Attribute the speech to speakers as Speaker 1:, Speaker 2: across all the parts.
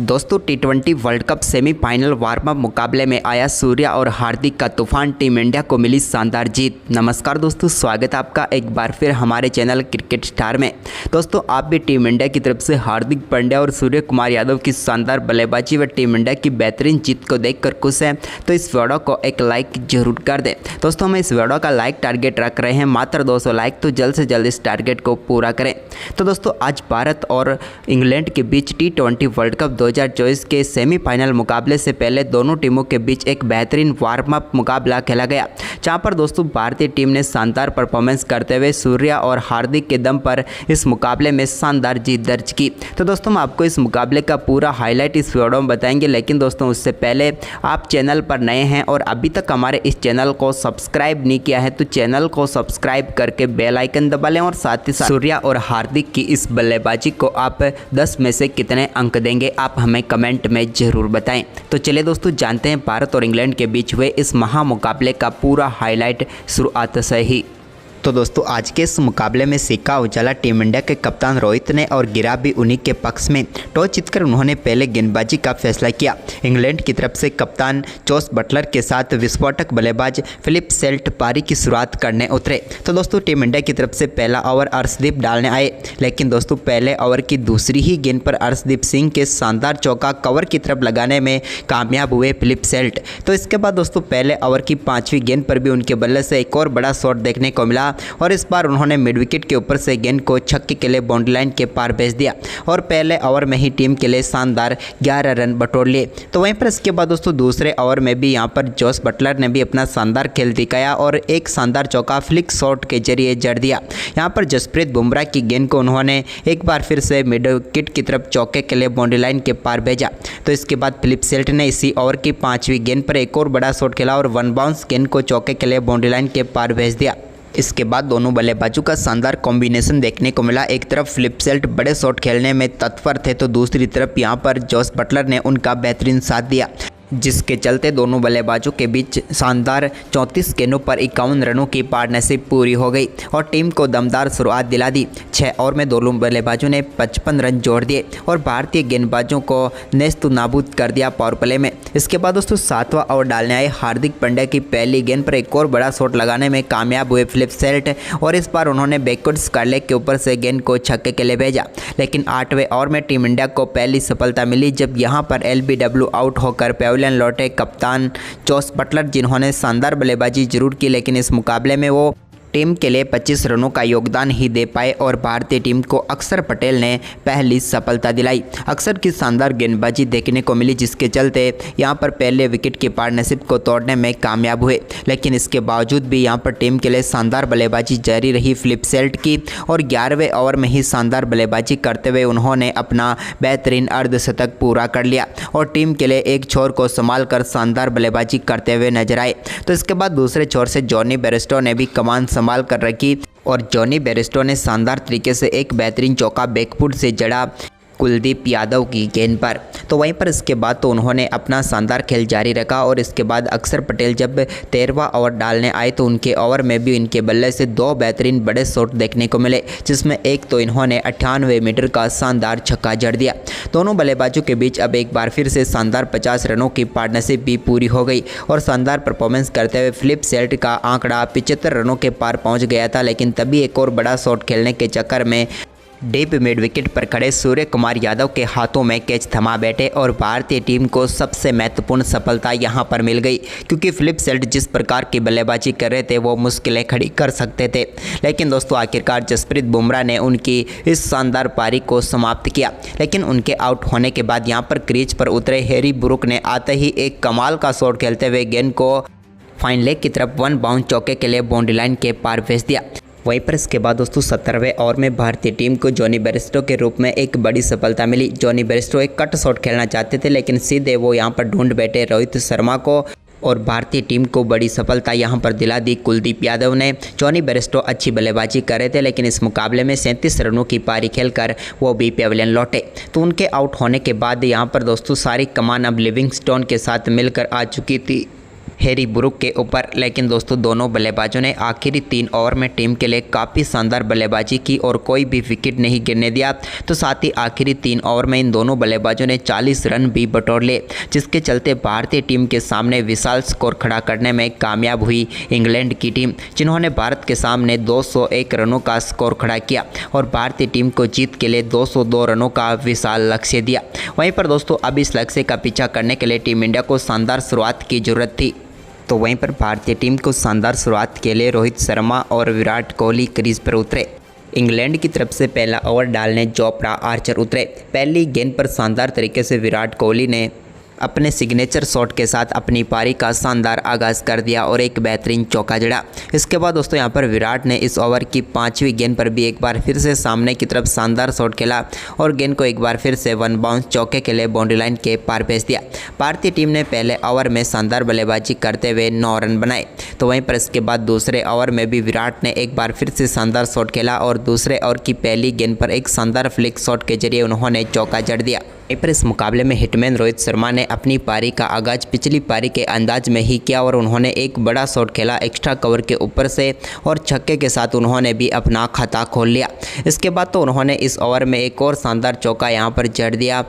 Speaker 1: दोस्तों टी20 world cup semifinal warm up मुकाबले में आया सूर्या और हार्दिक का तूफान। टीम इंडिया को मिली शानदार जीत। नमस्कार दोस्तों, स्वागत है आपका एक बार फिर हमारे चैनल क्रिकेट स्टार में। दोस्तों आप भी टीम इंडिया की तरफ से हार्दिक पांड्या और सूर्य कुमार यादव की शानदार बल्लेबाजी व टीम इंडिया की बेहतरीन जीत को देखकर खुश हैं तो इस वीडियो को एक लाइक जरूर कर दें। दोस्तों हम इस वीडियो का लाइक टारगेट रख रहे हैं मात्र 200 लाइक, तो जल्द से जल्द इस टारगेट को पूरा करें। तो दोस्तों आज भारत और इंग्लैंड के बीच टी20 वर्ल्ड कप 2024 के सेमीफाइनल मुकाबले से पहले दोनों टीमों के बीच एक बेहतरीन वार्म अप मुकाबला खेला गया, जहां पर दोस्तों भारतीय टीम ने शानदार परफॉर्मेंस करते हुए सूर्या और हार्दिक के दम पर इस मुकाबले में शानदार जीत दर्ज की। तो दोस्तों हम आपको इस मुकाबले का पूरा हाईलाइट इस वीडियो में बताएंगे, लेकिन दोस्तों उससे पहले आप चैनल पर नए हैं और अभी तक हमारे इस चैनल को सब्सक्राइब नहीं किया है तो चैनल को सब्सक्राइब करके बेल आइकन दबा लें और साथ ही साथ सूर्या और हार्दिक की इस बल्लेबाजी को आप 10 में से कितने अंक देंगे आप हमें कमेंट में जरूर बताएं। तो चलिए दोस्तों जानते हैं भारत और इंग्लैंड के बीच हुए इस महामुकाबले का पूरा हाईलाइट शुरुआत से ही। तो दोस्तों आज के इस मुकाबले में सिक्का उछाला टीम इंडिया के कप्तान रोहित ने और गिरा भी उन्हीं के पक्ष में। टॉस जीतकर उन्होंने पहले गेंदबाजी का फैसला किया। इंग्लैंड की तरफ से कप्तान जोस बटलर के साथ विस्फोटक बल्लेबाज फिलिप सेल्ट पारी की शुरुआत करने उतरे। तो दोस्तों टीम इंडिया की तरफ से पहला ओवर अर्शदीप डालने आए, लेकिन दोस्तों पहले ओवर की दूसरी ही गेंद पर अर्शदीप सिंह के शानदार चौका कवर की तरफ लगाने में कामयाब हुए फिलिप सेल्ट। तो इसके बाद दोस्तों पहले ओवर की 5वीं गेंद पर भी उनके बल्ले से एक और बड़ा शॉट देखने को मिला और इस बार उन्होंने मिड विकेट के ऊपर से गेंद को छक्के के लिए बाउंड्री लाइन के पार भेज दिया और पहले ओवर में ही टीम के लिए शानदार 11 रन बटोर लिए। तो वहीं पर इसके बाद दोस्तों दूसरे ओवर में भी यहां पर जोस बटलर ने भी अपना शानदार खेल दिखाया और एक शानदार चौका फ्लिक शॉट के जरिए जड़ दिया। यहां पर जसप्रीत बुमराह की गेंद को उन्होंने एक बार फिर से मिड विकेट की तरफ चौके के लिए बाउंड्री लाइन के पार भेजा। तो इसके बाद फिलिप सेल्ट ने इसी ओवर की 5वीं गेंद पर एक और बड़ा शॉट खेला और वन बाउंस गेंद को चौके के लिए बाउंड्री लाइन के पार भेज दिया। इसके बाद दोनों बल्लेबाजों का शानदार कॉम्बिनेशन देखने को मिला। एक तरफ फिलिप सेल्ट बड़े शॉट खेलने में तत्पर थे तो दूसरी तरफ यहां पर जोस बटलर ने उनका बेहतरीन साथ दिया, जिसके चलते दोनों बल्लेबाजों के बीच शानदार 34 गेंदों पर 51 रनों की पार्टनरशिप पूरी हो गई और टीम को दमदार शुरुआत दिला दी। 6 ओवर में दोनों बल्लेबाजों ने 55 रन जोड़ दिए और भारतीय गेंदबाजों को नेस्त नाबूद कर दिया पावर प्ले में। इसके बाद दोस्तों 7वां ओवर डालने आए हार्दिक पांड्या की पहली गेंद पर एक और बड़ा शॉट लगाने में कामयाब हुए फिलिप सेल्ट और इस बार उन्होंने बैकवर्ड स्क्वायर लेग के ऊपर से गेंद को छक्के के लिए भेजा। लेकिन 8वें ओवर में टीम इंडिया को पहली सफलता मिली जब यहाँ पर LBW आउट होकर पवेलियन लौटे कप्तान जोस बटलर, जिन्होंने शानदार बल्लेबाजी जरूर की लेकिन इस मुकाबले में वो टीम के लिए 25 रनों का योगदान ही दे पाए और भारतीय टीम को अक्षर पटेल ने पहली सफलता दिलाई। अक्षर की शानदार गेंदबाजी देखने को मिली, जिसके चलते यहां पर पहले विकेट की पार्टनरशिप को तोड़ने में कामयाब हुए। लेकिन इसके बावजूद भी यहां पर टीम के लिए शानदार बल्लेबाजी जारी रही फिलिप सेल्ट की और 11वें ओवर में ही शानदार बल्लेबाजी करते हुए उन्होंने अपना बेहतरीन अर्धशतक पूरा कर लिया और टीम के लिए एक छोर को संभाल कर शानदार बल्लेबाजी करते हुए नजर आए। तो इसके बाद दूसरे छोर से जॉनी बेयरस्टो ने भी कमान संभाल कर रखी और जॉनी बेयरस्टो ने शानदार तरीके से एक बेहतरीन चौका बैकफुट से जड़ा कुलदीप यादव की गेंद पर। तो वहीं पर इसके बाद तो उन्होंने अपना शानदार खेल जारी रखा और इसके बाद अक्षर पटेल जब 13वां ओवर डालने आए तो उनके ओवर में भी इनके बल्ले से 2 बेहतरीन बड़े शॉट देखने को मिले, जिसमें एक तो इन्होंने 98 मीटर का शानदार छक्का जड़ दिया। दोनों बल्लेबाजों के बीच अब एक बार फिर से शानदार 50 रनों की पार्टनरशिप भी पूरी हो गई और शानदार परफॉर्मेंस करते हुए फिलिप सेल्ट का आंकड़ा 75 रनों के पार पहुँच गया था। लेकिन तभी एक और बड़ा शॉट खेलने के चक्कर में डीप मिड विकेट पर खड़े सूर्य कुमार यादव के हाथों में कैच थमा बैठे और भारतीय टीम को सबसे महत्वपूर्ण सफलता यहां पर मिल गई, क्योंकि फिलिप सेल्ट जिस प्रकार की बल्लेबाजी कर रहे थे वो मुश्किलें खड़ी कर सकते थे। लेकिन दोस्तों आखिरकार जसप्रीत बुमराह ने उनकी इस शानदार पारी को समाप्त किया। लेकिन उनके आउट होने के बाद यहां पर क्रीज पर उतरे हैरी ब्रूक ने आते ही एक कमाल का शॉट खेलते हुए गेंद को फाइन लेग की तरफ वन बाउंड चौके के लिए बाउंड्री लाइन के पार भेज दिया। वहीं पर इसके बाद दोस्तों 17वें ओवर में भारतीय टीम को जॉनी बेयरस्टो के रूप में एक बड़ी सफलता मिली। जॉनी बेयरस्टो एक कट शॉट खेलना चाहते थे लेकिन सीधे वो यहां पर ढूंढ बैठे रोहित शर्मा को और भारतीय टीम को बड़ी सफलता यहां पर दिला दी कुलदीप यादव ने। जॉनी बेयरस्टो अच्छी बल्लेबाजी कर रहे थे लेकिन इस मुकाबले में 37 रनों की पारी खेलकर वो भी पवेलियन लौटे। तो उनके आउट होने के बाद यहां पर दोस्तों सारी कमान अब लिविंगस्टोन के साथ मिलकर आ चुकी थी हैरी ब्रूक के ऊपर। लेकिन दोस्तों दोनों बल्लेबाजों ने आखिरी 3 ओवर में टीम के लिए काफ़ी शानदार बल्लेबाजी की और कोई भी विकेट नहीं गिरने दिया। तो साथ ही आखिरी 3 ओवर में इन दोनों बल्लेबाजों ने 40 रन भी बटोर लिए, जिसके चलते भारतीय टीम के सामने विशाल स्कोर खड़ा करने में कामयाब हुई इंग्लैंड की टीम, जिन्होंने भारत के सामने 201 रनों का स्कोर खड़ा किया और भारतीय टीम को जीत के लिए 202 रनों का विशाल लक्ष्य दिया। वहीं पर दोस्तों अब इस लक्ष्य का पीछा करने के लिए टीम इंडिया को शानदार शुरुआत की जरूरत थी। तो वहीं पर भारतीय टीम को शानदार शुरुआत के लिए रोहित शर्मा और विराट कोहली क्रीज पर उतरे। इंग्लैंड की तरफ से पहला ओवर डालने जोफ्रा आर्चर उतरे। पहली गेंद पर शानदार तरीके से विराट कोहली ने अपने सिग्नेचर शॉट के साथ अपनी पारी का शानदार आगाज़ कर दिया और एक बेहतरीन चौका जड़ा। इसके बाद दोस्तों यहां पर विराट ने इस ओवर की 5वीं गेंद पर भी एक बार फिर से सामने की तरफ शानदार शॉट खेला और गेंद को एक बार फिर से 1 बाउंस चौके के लिए बाउंड्री लाइन के पार भेज दिया। भारतीय टीम ने पहले ओवर में शानदार बल्लेबाजी करते हुए 9 रन बनाए। तो वहीं पर इसके बाद दूसरे ओवर में भी विराट ने एक बार फिर से शानदार शॉट खेला और दूसरे ओवर की पहली गेंद पर एक शानदार फ्लिक शॉट के जरिए उन्होंने चौका जड़ दिया। वहीं पर इस मुकाबले में हिटमैन रोहित शर्मा ने अपनी पारी का आगाज पिछली पारी के अंदाज में ही किया और उन्होंने एक बड़ा शॉट खेला एक्स्ट्रा कवर के ऊपर से और छक्के के साथ उन्होंने भी अपना खाता खोल लिया। इसके बाद तो उन्होंने इस ओवर में एक और शानदार चौका यहां पर जड़ दिया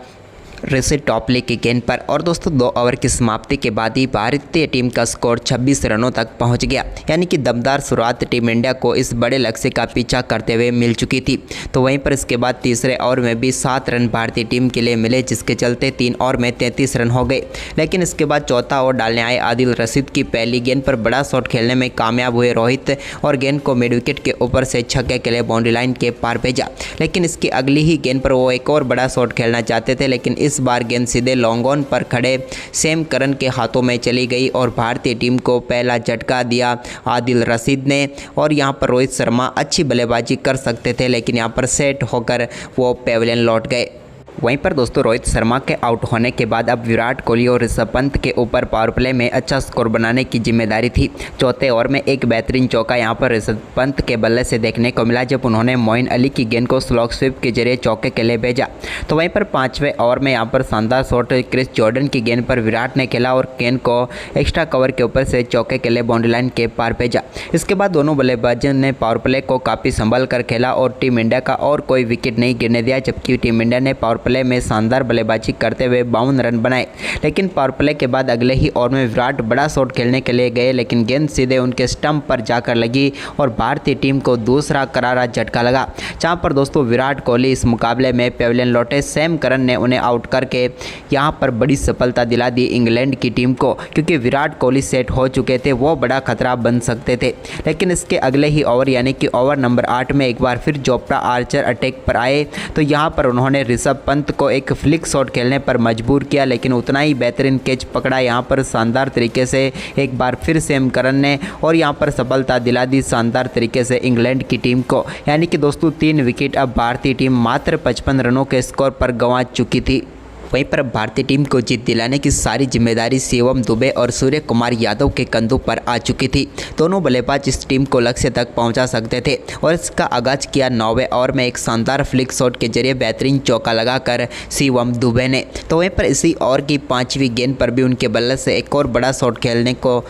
Speaker 1: ऋषि टॉपली की गेंद पर। और दोस्तों 2 ओवर की समाप्ति के बाद ही भारतीय टीम का स्कोर 26 रनों तक पहुंच गया, यानी कि दमदार शुरुआत टीम इंडिया को इस बड़े लक्ष्य का पीछा करते हुए मिल चुकी थी। तो वहीं पर इसके बाद तीसरे ओवर में भी 7 रन भारतीय टीम के लिए मिले, जिसके चलते 3 ओवर में 33 रन हो गए। लेकिन इसके बाद चौथा ओवर डालने आए आदिल रशीद की पहली गेंद पर बड़ा शॉट खेलने में कामयाब हुए रोहित और गेंद को मिड विकेट के ऊपर से छक्के के लिए बाउंड्री लाइन के पार भेजा। लेकिन इसकी अगली ही गेंद पर वो एक और बड़ा शॉट खेलना चाहते थे, लेकिन इस बार गेंद सीधे लॉन्ग ऑन पर खड़े सैम करन के हाथों में चली गई और भारतीय टीम को पहला झटका दिया आदिल रशीद ने। और यहां पर रोहित शर्मा अच्छी बल्लेबाजी कर सकते थे, लेकिन यहां पर सेट होकर वो पेविलियन लौट गए। वहीं पर दोस्तों रोहित शर्मा के आउट होने के बाद अब विराट कोहली और ऋषभ पंत के ऊपर पावर प्ले में अच्छा स्कोर बनाने की जिम्मेदारी थी। चौथे ओवर में एक बेहतरीन चौका यहां पर ऋषभ पंत के बल्ले से देखने को मिला, जब उन्होंने मोइन अली की गेंद को स्लॉग स्वीप के जरिए चौके के लिए भेजा। तो वहीं पर 5वें ओवर में यहां पर शानदार शॉट क्रिस जॉर्डन की गेंद पर विराट ने खेला और गेंद को एक्स्ट्रा कवर के ऊपर से चौके के लिए बाउंड्री लाइन के पार भेजा। इसके बाद दोनों बल्लेबाजों ने पावर प्ले को काफ़ी संभल कर खेला और टीम इंडिया का और कोई विकेट नहीं गिरने दिया, जबकि टीम इंडिया ने पावर प्ले में शानदार बल्लेबाजी करते हुए 52 रन बनाए। लेकिन पावर प्ले के बाद अगले ही ओवर में विराट बड़ा शॉट खेलने के लिए गए, लेकिन गेंद सीधे उनके स्टंप पर जाकर लगी और भारतीय टीम को दूसरा करारा झटका लगा, जहां पर दोस्तों विराट कोहली इस मुकाबले में पेविलियन लौटे। सैम करन ने उन्हें आउट करके यहां पर बड़ी सफलता दिला दी इंग्लैंड की टीम को, क्योंकि विराट कोहली सेट हो चुके थे, वो बड़ा खतरा बन सकते थे। लेकिन इसके अगले ही ओवर यानी कि ओवर नंबर 8 में एक बार फिर जोफ्रा आर्चर अटैक पर आए, तो यहां पर उन्होंने ऋषभ पंत को एक फ्लिक शॉट खेलने पर मजबूर किया, लेकिन उतना ही बेहतरीन कैच पकड़ा यहां पर शानदार तरीके से एक बार फिर सैम करन ने और यहां पर सफलता दिला दी शानदार तरीके से इंग्लैंड की टीम को। यानी कि दोस्तों 3 विकेट अब भारतीय टीम मात्र 55 रनों के स्कोर पर गंवा चुकी थी। वहीं पर भारतीय टीम को जीत दिलाने की सारी जिम्मेदारी शिवम दुबे और सूर्य कुमार यादव के कंधों पर आ चुकी थी। दोनों बल्लेबाज इस टीम को लक्ष्य तक पहुंचा सकते थे और इसका आगाज किया 9वें ओवर में एक शानदार फ्लिक शॉट के जरिए बेहतरीन चौका लगाकर शिवम दुबे ने। तो वहीं पर इसी ओवर की 5वीं गेंद पर भी उनके बल्ले से एक और बड़ा शॉट खेलने को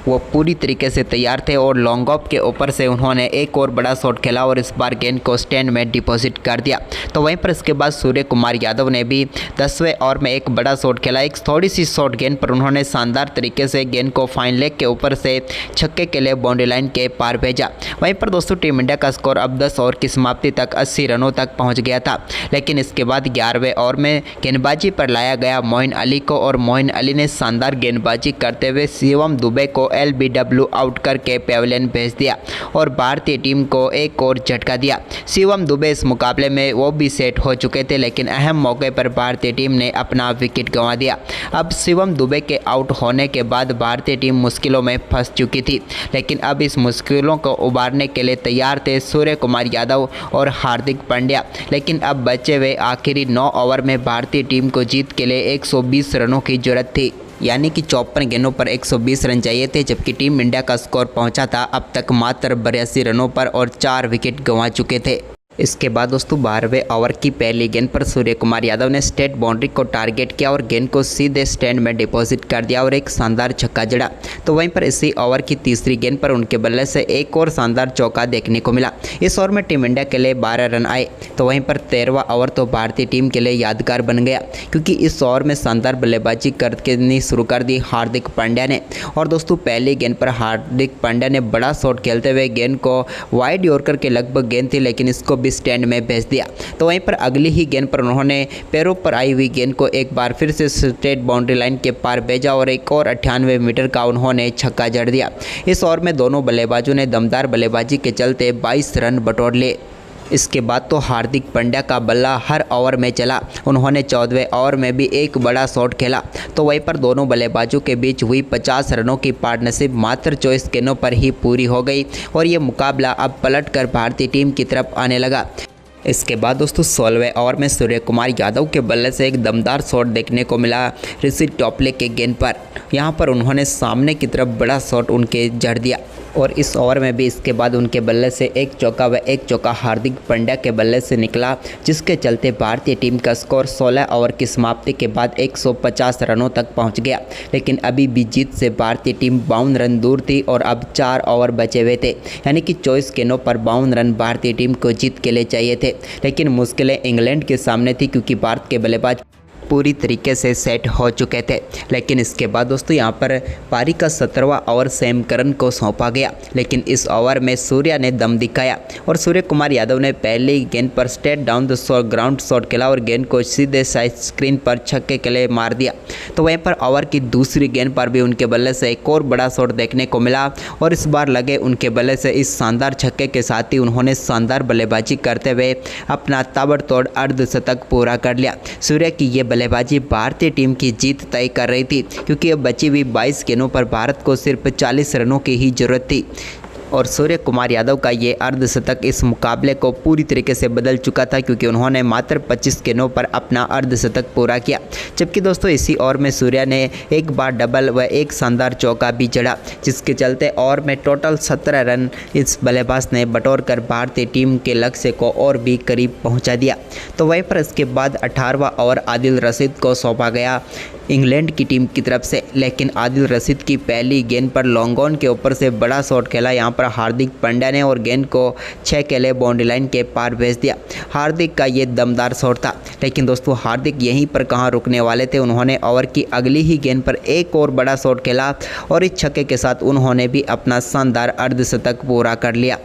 Speaker 1: वो पूरी तरीके से तैयार थे और लॉन्ग ऑफ के ऊपर से उन्होंने एक और बड़ा शॉट खेला और इस बार गेंद को स्टैंड में डिपॉजिट कर दिया। तो वहीं पर इसके बाद सूर्य कुमार यादव ने भी 10वें ओवर में एक बड़ा शॉट खेला। एक थोड़ी सी शॉट गेंद पर उन्होंने शानदार तरीके से गेंद को फाइन लेग के ऊपर से छक्के के लिए बाउंड्री लाइन के पार भेजा। वहीं पर दोस्तों टीम इंडिया का स्कोर अब 10 ओवर की समाप्ति तक 80 रनों तक पहुँच गया था। लेकिन इसके बाद 11वें ओवर में गेंदबाजी पर लाया गया मोइन अली को और मोइन अली ने शानदार गेंदबाजी करते हुए शिवम दुबे को LBW आउट करके पेविलियन भेज दिया और भारतीय टीम को एक और झटका दिया। शिवम दुबे इस मुकाबले में वो भी सेट हो चुके थे, लेकिन अहम मौके पर भारतीय टीम ने अपना विकेट गंवा दिया। अब शिवम दुबे के आउट होने के बाद भारतीय टीम मुश्किलों में फंस चुकी थी, लेकिन अब इस मुश्किलों को उबारने के लिए तैयार थे सूर्य कुमार यादव और हार्दिक पांड्या। लेकिन अब बचे हुए आखिरी 9 ओवर में भारतीय टीम को जीत के लिए 120 रनों की जरूरत थी, यानी कि 54 गेंदों पर 120 रन चाहिए थे, जबकि टीम इंडिया का स्कोर पहुंचा था अब तक मात्र 82 रनों पर और 4 विकेट गंवा चुके थे। इसके बाद दोस्तों 12वें ओवर की पहली गेंद पर सूर्य कुमार यादव ने स्ट्रेट बाउंड्री को टारगेट किया और गेंद को सीधे स्टैंड में डिपॉजिट कर दिया और एक शानदार छक्का जड़ा। तो वहीं पर इसी ओवर की तीसरी गेंद पर उनके बल्ले से एक और शानदार चौका देखने को मिला। इस ओवर में टीम इंडिया के लिए 12 रन आए। तो वहीं पर 13वां ओवर तो भारतीय टीम के लिए यादगार बन गया, क्योंकि इस ओवर में शानदार बल्लेबाजी करके शुरू कर दी हार्दिक पांड्या ने। और दोस्तों पहली गेंद पर हार्दिक पांड्या ने बड़ा शॉट खेलते हुए गेंद को वाइड यॉर्कर के लगभग गेंद थी, लेकिन इसको भी स्टैंड में भेज दिया। तो वहीं पर अगली ही गेंद पर उन्होंने पैरों पर आई हुई गेंद को एक बार फिर से स्ट्रेट बाउंड्री लाइन के पार भेजा और एक और 98 मीटर का उन्होंने छक्का जड़ दिया। इस ओवर में दोनों बल्लेबाजों ने दमदार बल्लेबाजी के चलते 22 रन बटोर लिए। इसके बाद तो हार्दिक पांड्या का बल्ला हर ओवर में चला। उन्होंने 14वें ओवर में भी एक बड़ा शॉट खेला। तो वहीं पर दोनों बल्लेबाजों के बीच हुई 50 रनों की पार्टनरशिप मात्र 24 गेंदों पर ही पूरी हो गई और ये मुकाबला अब पलटकर भारतीय टीम की तरफ आने लगा। इसके बाद दोस्तों 16वें ओवर में सूर्य कुमार यादव के बल्ले से एक दमदार शॉट देखने को मिला ऋषि टॉपले के गेंद पर। यहाँ पर उन्होंने सामने की तरफ बड़ा शॉट उनके जड़ दिया और इस ओवर में भी इसके बाद उनके बल्ले से एक चौका व एक चौका हार्दिक पांड्या के बल्ले से निकला, जिसके चलते भारतीय टीम का स्कोर 16 ओवर की समाप्ति के बाद 150 रनों तक पहुंच गया। लेकिन अभी भी जीत से भारतीय टीम 52 रन दूर थी और अब 4 ओवर बचे हुए थे, यानी कि 24 गेंदों पर 52 रन भारतीय टीम को जीत के लिए चाहिए थे। लेकिन मुश्किलें इंग्लैंड के सामने थी, क्योंकि भारत के बल्लेबाज पूरी तरीके से सेट हो चुके थे। लेकिन इसके बाद दोस्तों यहाँ पर पारी का 17वां ओवर सैम करन को सौंपा गया, लेकिन इस ओवर में सूर्या ने दम दिखाया और सूर्य कुमार यादव ने पहली गेंद पर straight down the ground shot खेला और गेंद को सीधे साइड स्क्रीन पर छक्के के लिए मार दिया। तो वहीं पर ओवर की दूसरी गेंद पर भी उनके बल्ले से एक और बड़ा शॉट देखने को मिला और इस बार लगे उनके बल्ले से इस शानदार छक्के के साथ ही उन्होंने शानदार बल्लेबाजी करते हुए अपना ताबड़तोड़ अर्धशतक पूरा कर लिया। सूर्या की ये बल्लेबाजी भारतीय टीम की जीत तय कर रही थी, क्योंकि अब बची हुई 22 गेंदों पर भारत को सिर्फ 40 रनों की ही जरूरत थी और सूर्य कुमार यादव का ये अर्धशतक इस मुकाबले को पूरी तरीके से बदल चुका था, क्योंकि उन्होंने मात्र 25 गेंदों पर अपना अर्धशतक पूरा किया। जबकि दोस्तों इसी ओवर में सूर्या ने एक बार डबल व एक शानदार चौका भी जड़ा, जिसके चलते ओवर में टोटल 17 रन इस बल्लेबाज ने बटोर कर भारतीय टीम के लक्ष्य को और भी करीब पहुंचा दिया। तो वहीं पर इसके बाद 18वां ओवर आदिल रशीद को सौंपा गया इंग्लैंड की टीम की तरफ से, लेकिन आदिल रशीद की पहली गेंद पर लॉन्ग ऑन के ऊपर से बड़ा शॉट खेला यहाँ पर हार्दिक पांड्या ने और गेंद को 6 के लिए बाउंड्री लाइन के पार भेज दिया। हार्दिक का ये दमदार शॉट था, लेकिन दोस्तों हार्दिक यहीं पर कहाँ रुकने वाले थे। उन्होंने ओवर की अगली ही गेंद पर एक और बड़ा शॉट खेला और इस छक्के के साथ उन्होंने भी अपना शानदार अर्धशतक पूरा कर लिया।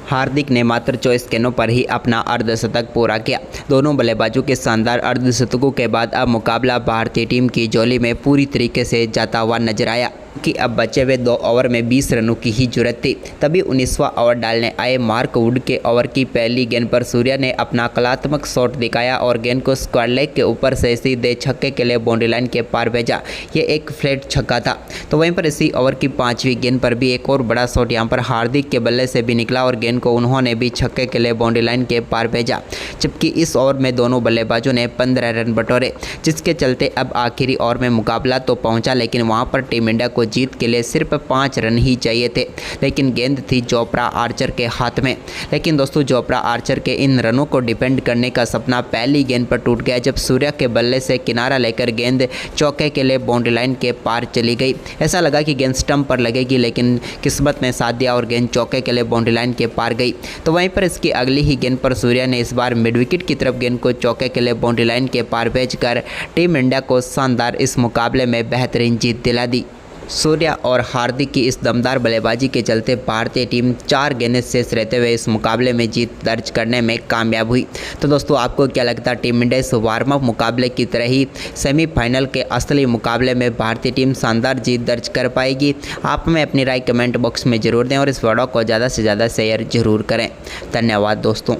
Speaker 1: हार्दिक ने मात्र 24 गेंदों पर ही अपना अर्धशतक पूरा किया। दोनों बल्लेबाजों के शानदार अर्धशतकों के बाद अब मुकाबला भारतीय टीम की झोली में पूरी तरीके से जाता हुआ नजर आया कि अब बचे हुए 2 ओवर में 20 रनों की ही जरूरत थी। तभी 19वां ओवर डालने आए मार्क वुड के ओवर की पहली गेंद पर सूर्या ने अपना कलात्मक शॉट दिखाया और गेंद को स्क्वायर लेग के ऊपर से सीधे छक्के के लिए बाउंड्री लाइन के पार भेजा। ये एक फ्लैट छक्का था। तो वहीं पर इसी ओवर की 5वीं गेंद पर भी एक और बड़ा शॉट यहाँ पर हार्दिक के बल्ले से भी निकला और गेंद को उन्होंने भी छक्के के लिए बाउंड्री लाइन के पार भेजा। जबकि इस ओवर में दोनों बल्लेबाजों ने 15 रन बटोरे, जिसके चलते अब आखिरी ओवर में मुकाबला तो पहुंचा, लेकिन वहां पर टीम इंडिया को जीत के लिए सिर्फ 5 रन ही चाहिए थे। लेकिन गेंद थी जोफ्रा आर्चर के हाथ में। लेकिन दोस्तों जोफ्रा आर्चर के इन रनों को डिफेंड करने का सपना पहली गेंद पर टूट गया, जब सूर्या के बल्ले से किनारा लेकर गेंद चौके के लिए बाउंड्री लाइन के पार चली गई। ऐसा लगा कि गेंद स्टंप पर लगेगी, लेकिन किस्मत ने साथ दिया और गेंद चौके के लिए बाउंड्री लाइन के पार गई। तो वहीं पर इसकी अगली ही गेंद पर सूर्या ने इस बार मिड विकेट की तरफ गेंद को चौके के लिए बाउंड्री लाइन के पार भेजकर टीम इंडिया को शानदार इस मुकाबले में बेहतरीन जीत दिला दी। सूर्या और हार्दिक की इस दमदार बल्लेबाजी के चलते भारतीय टीम 4 गेंदें शेष रहते हुए इस मुकाबले में जीत दर्ज करने में कामयाब हुई। तो दोस्तों आपको क्या लगता है, टीम इंडिया इस वार्म अप मुकाबले की तरह ही सेमीफाइनल के असली मुकाबले में भारतीय टीम शानदार जीत दर्ज कर पाएगी? आप हमें अपनी राय कमेंट बॉक्स में ज़रूर दें और इस वीडियो को ज़्यादा से ज़्यादा शेयर ज़रूर करें। धन्यवाद दोस्तों।